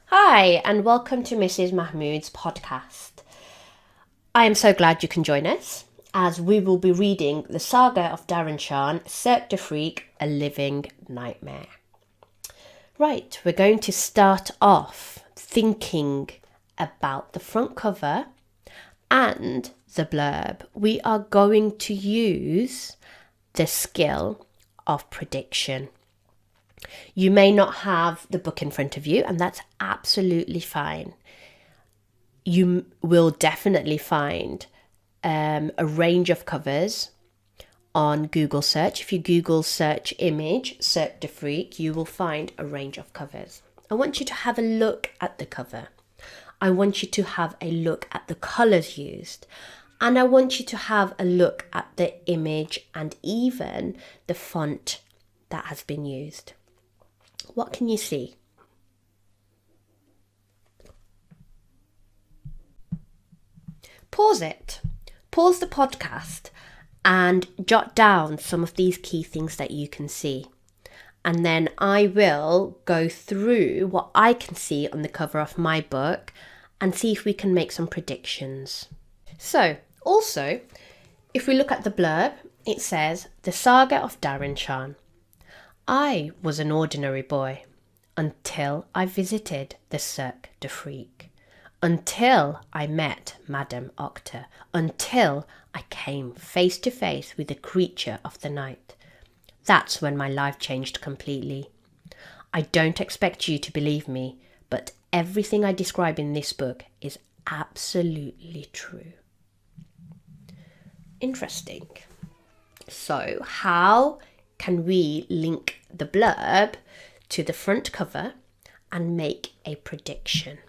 Hi, and welcome to Mrs. Mahmud's podcast. I am so glad you can join us as we will be reading the saga of Darren Shan, Cirque du Freak, A Living Nightmare. Right, we're going to start off thinking about the front cover and the blurb. We are going to use the skill of prediction. You may not have the book in front of you, and that's absolutely fine. You will definitely find a range of covers on Google search. If you Google search image Cirque du Freak, you will find a range of covers. I want you to have a look at the cover. I want you to have a look at the colours used. And I want you to have a look at the image and even the font that has been used. What can you see? Pause it. Pause the podcast and jot down some of these key things that you can see. And then I will go through what I can see on the cover of my book and see if we can make some predictions. So, also, if we look at the blurb, it says, The Saga of Darren Shan. I was an ordinary boy until I visited the Cirque du Freak, until I met Madame Octa, until I came face to face with the creature of the night. That's when my life changed completely. I don't expect you to believe me, but everything I describe in this book is absolutely true. Interesting. So, how can we link the blurb to the front cover and make a prediction?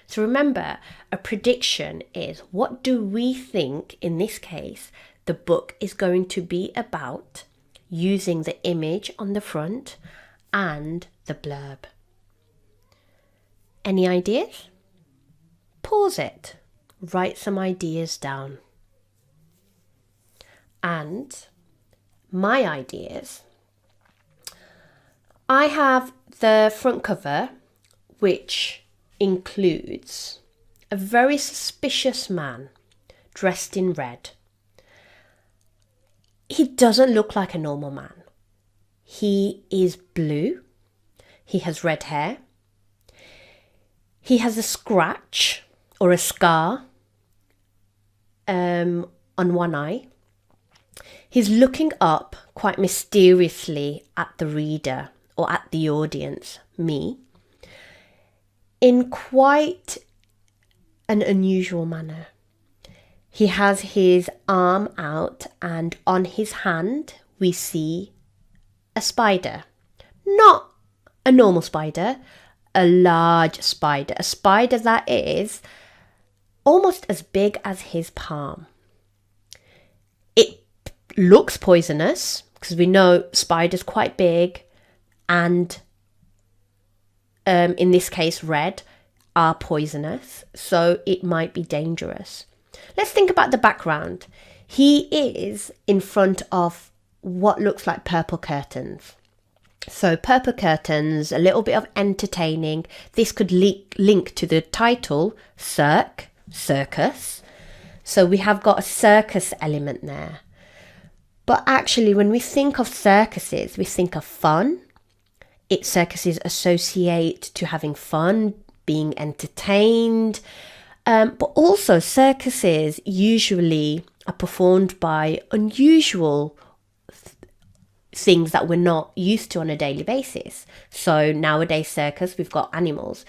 So remember, a prediction is what do we think, in this case, the book is going to be about using the image on the front and the blurb. Any ideas? Pause it. Write some ideas down. And my ideas. I have the front cover, which includes a very suspicious man dressed in red. He doesn't look like a normal man. He is blue. He has red hair. He has a scratch or a scar on one eye. He's looking up quite mysteriously at the reader or at the audience, me, in quite an unusual manner. He has his arm out and on his hand we see a spider. Not a normal spider, a large spider. A spider that is almost as big as his palm. It looks poisonous because we know spiders quite big and in this case red are poisonous, so it might be dangerous. Let's think about the background. He is in front of what looks like purple curtains. So purple curtains, a little bit of entertaining. This could link to the title circus. So we have got a circus element there. But actually, when we think of circuses, we think of fun. Circuses associate to having fun, being entertained. But also circuses usually are performed by unusual things that we're not used to on a daily basis. So nowadays circus, we've got animals.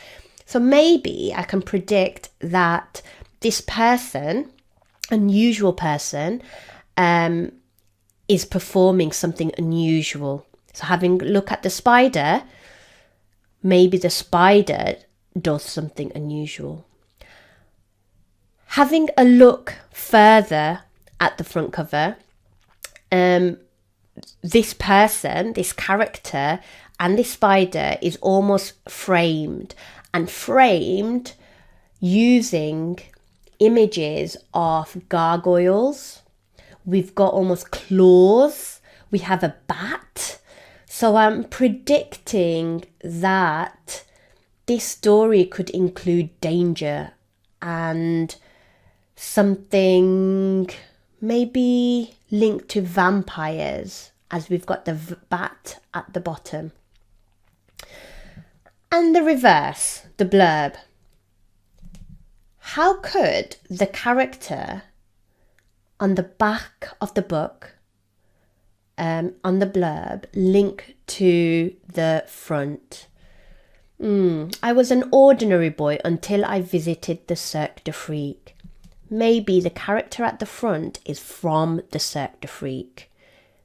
So maybe I can predict that this person, unusual person, is performing something unusual. So having a look at the spider, maybe the spider does something unusual. Having a look further at the front cover, this person, this character and this spider is almost framed using images of gargoyles. We've got almost claws. We have a bat. So I'm predicting that this story could include danger and something maybe linked to vampires, as we've got the bat at the bottom. And the reverse, the blurb. How could the character on the back of the book, on the blurb, link to the front? I was an ordinary boy until I visited the Cirque du Freak. Maybe the character at the front is from the Cirque du Freak.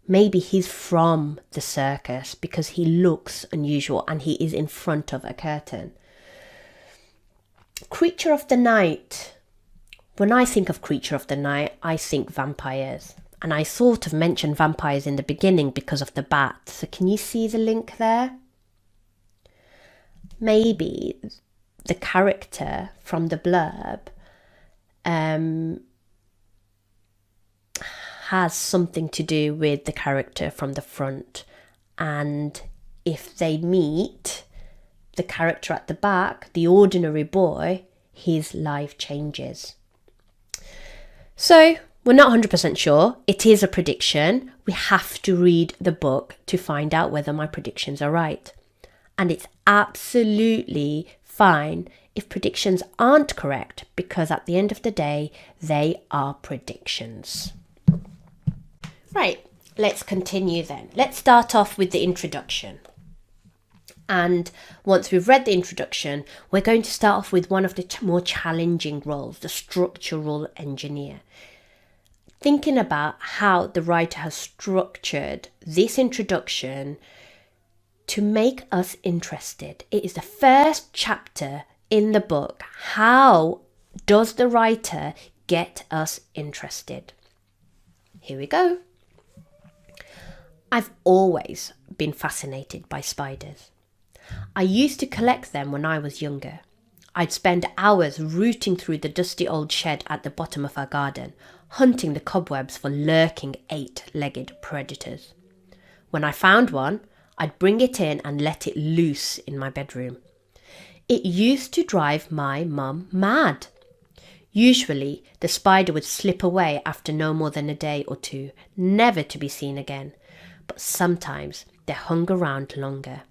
Maybe he's from the circus because he looks unusual and he is in front of a curtain. Creature of the night. When I think of creature of the night, I think vampires. And I sort of mentioned vampires in the beginning because of the bat. So can you see the link there? Maybe the character from the blurb has something to do with the character from the front, and if they meet the character at the back, the ordinary boy, his life changes. So we're not 100% sure. It is a prediction. We have to read the book to find out whether my predictions are right. And it's absolutely fine if predictions aren't correct, because at the end of the day, they are predictions. Right, let's continue then. Let's start off with the introduction. And once we've read the introduction, we're going to start off with one of the more challenging roles, the structural engineer. Thinking about how the writer has structured this introduction to make us interested. It is the first chapter in the book. How does the writer get us interested? Here we go. I've always been fascinated by spiders. I used to collect them when I was younger. I'd spend hours rooting through the dusty old shed at the bottom of our garden, hunting the cobwebs for lurking 8-legged predators. When I found one, I'd bring it in and let it loose in my bedroom. It used to drive my mum mad. Usually, the spider would slip away after no more than a day or two, never to be seen again. But sometimes they hung around longer.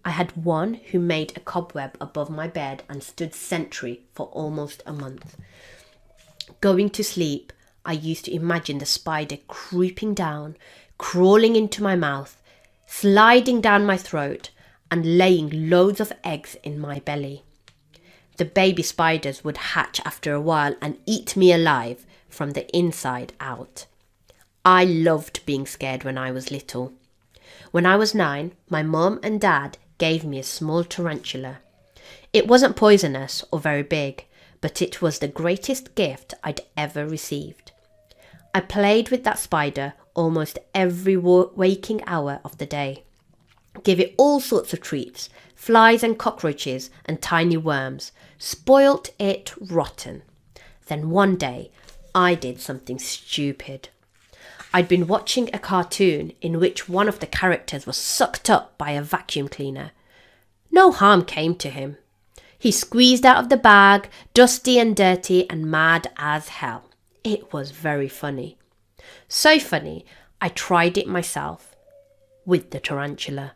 I had one who made a cobweb above my bed and stood sentry for almost a month. Going to sleep, I used to imagine the spider creeping down, crawling into my mouth, sliding down my throat, and laying loads of eggs in my belly. The baby spiders would hatch after a while and eat me alive from the inside out. I loved being scared when I was little. When I was 9, my mum and dad gave me a small tarantula. It wasn't poisonous or very big, but it was the greatest gift I'd ever received. I played with that spider almost every waking hour of the day. Give it all sorts of treats, flies and cockroaches and tiny worms, spoilt it rotten. Then one day, I did something stupid. I'd been watching a cartoon in which one of the characters was sucked up by a vacuum cleaner. No harm came to him. He squeezed out of the bag, dusty and dirty and mad as hell. It was very funny. So funny, I tried it myself with the tarantula.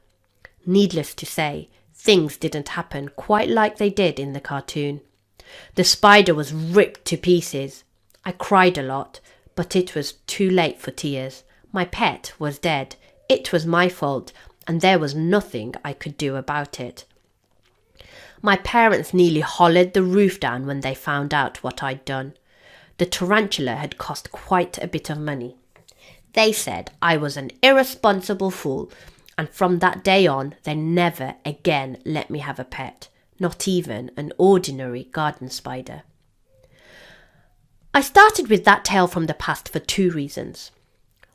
Needless to say, things didn't happen quite like they did in the cartoon. The spider was ripped to pieces. I cried a lot, but it was too late for tears. My pet was dead. It was my fault, and there was nothing I could do about it. My parents nearly hollered the roof down when they found out what I'd done. The tarantula had cost quite a bit of money. They said I was an irresponsible fool, and from that day on, they never again let me have a pet, not even an ordinary garden spider. I started with that tale from the past for 2 reasons.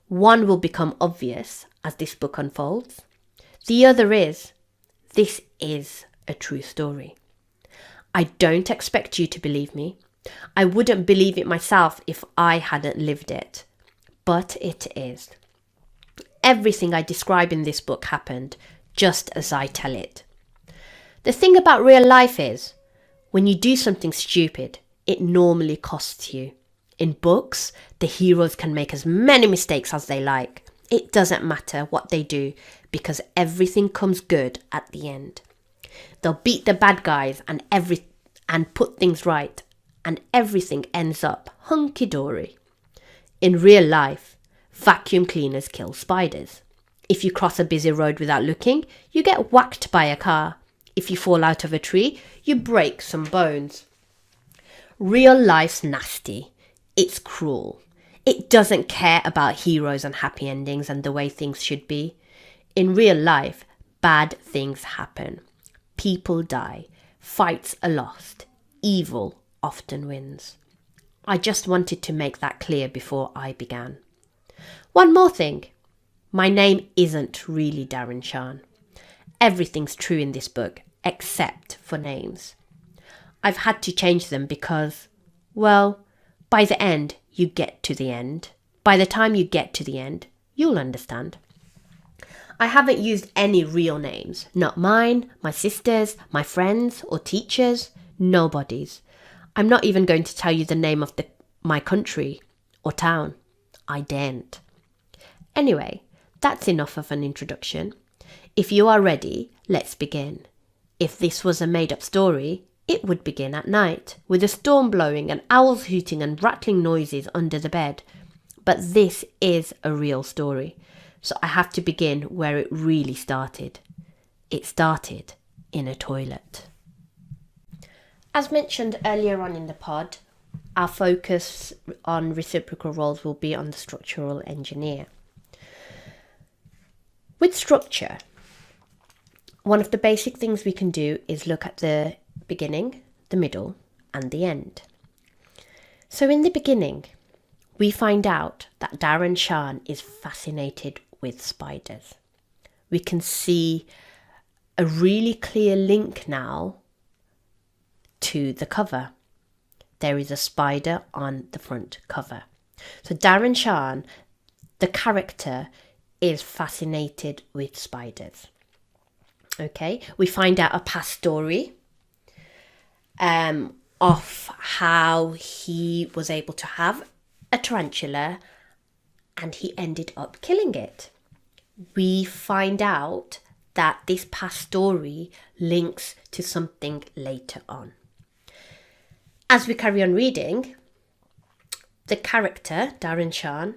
One will become obvious as this book unfolds. The other is, this is a true story. I don't expect you to believe me. I wouldn't believe it myself if I hadn't lived it. But it is. Everything I describe in this book happened just as I tell it. The thing about real life is, when you do something stupid, it normally costs you. In books, the heroes can make as many mistakes as they like. It doesn't matter what they do because everything comes good at the end. They'll beat the bad guys and put things right, and everything ends up hunky-dory. In real life, vacuum cleaners kill spiders. If you cross a busy road without looking, you get whacked by a car. If you fall out of a tree, you break some bones. Real life's nasty. It's cruel. It doesn't care about heroes and happy endings and the way things should be. In real life, bad things happen. People die. Fights are lost. Evil often wins. I just wanted to make that clear before I began. One more thing. My name isn't really Darren Shan. Everything's true in this book, except for names. I've had to change them because, well, by the end, you get to the end. By the time you get to the end, you'll understand. I haven't used any real names. Not mine, my sister's, my friends or teachers. Nobody's. I'm not even going to tell you the name of my country or town. I daren't. Anyway, that's enough of an introduction. If you are ready, let's begin. If this was a made-up story, it would begin at night, with a storm blowing and owls hooting and rattling noises under the bed. But this is a real story, so I have to begin where it really started. It started in a toilet. As mentioned earlier on in the pod, our focus on reciprocal roles will be on the structural engineer. With structure, one of the basic things we can do is look at the beginning, the middle, and the end. So in the beginning, we find out that Darren Shan is fascinated with spiders. We can see a really clear link now to the cover. There is a spider on the front cover. So Darren Shan, the character, is fascinated with spiders. Okay, we find out a past story of how he was able to have a tarantula and he ended up killing it. We find out that this past story links to something later on. As we carry on reading, the character, Darren Shan,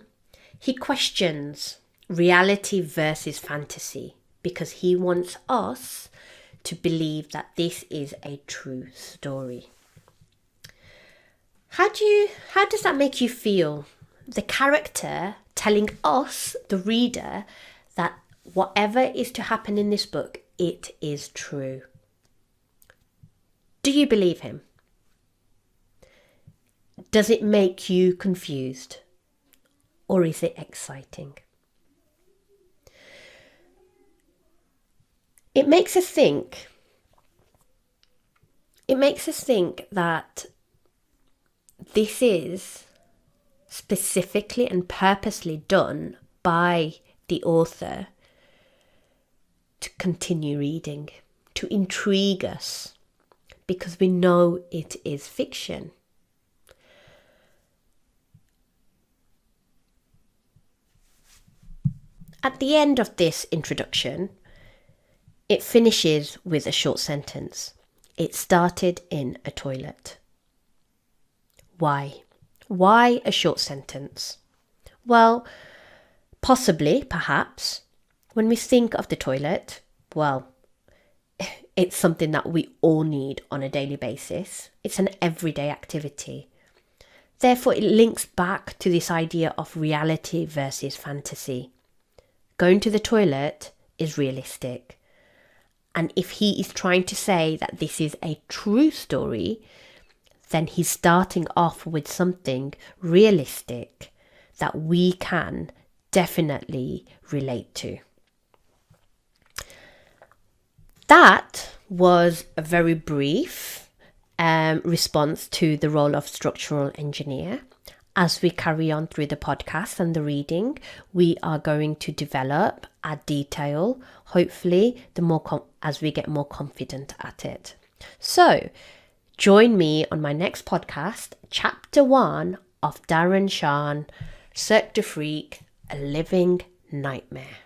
he questions reality versus fantasy because he wants us to believe that this is a true story. How does that make you feel? The character telling us, the reader, that whatever is to happen in this book, it is true. Do you believe him? Does it make you confused? Or is it exciting? It makes us think that this is specifically and purposely done by the author to continue reading, to intrigue us, because we know it is fiction. At the end of this introduction, it finishes with a short sentence. It started in a toilet. Why? Why a short sentence? Well, possibly, perhaps, when we think of the toilet, well, it's something that we all need on a daily basis. It's an everyday activity. Therefore, it links back to this idea of reality versus fantasy. Going to the toilet is realistic. And if he is trying to say that this is a true story, then he's starting off with something realistic that we can definitely relate to. That was a very brief response to the role of structural engineer. As we carry on through the podcast and the reading, we are going to develop, add detail. Hopefully, the more as we get more confident at it. So, join me on my next podcast, Chapter 1 of Darren Shan, Cirque du Freak, A Living Nightmare.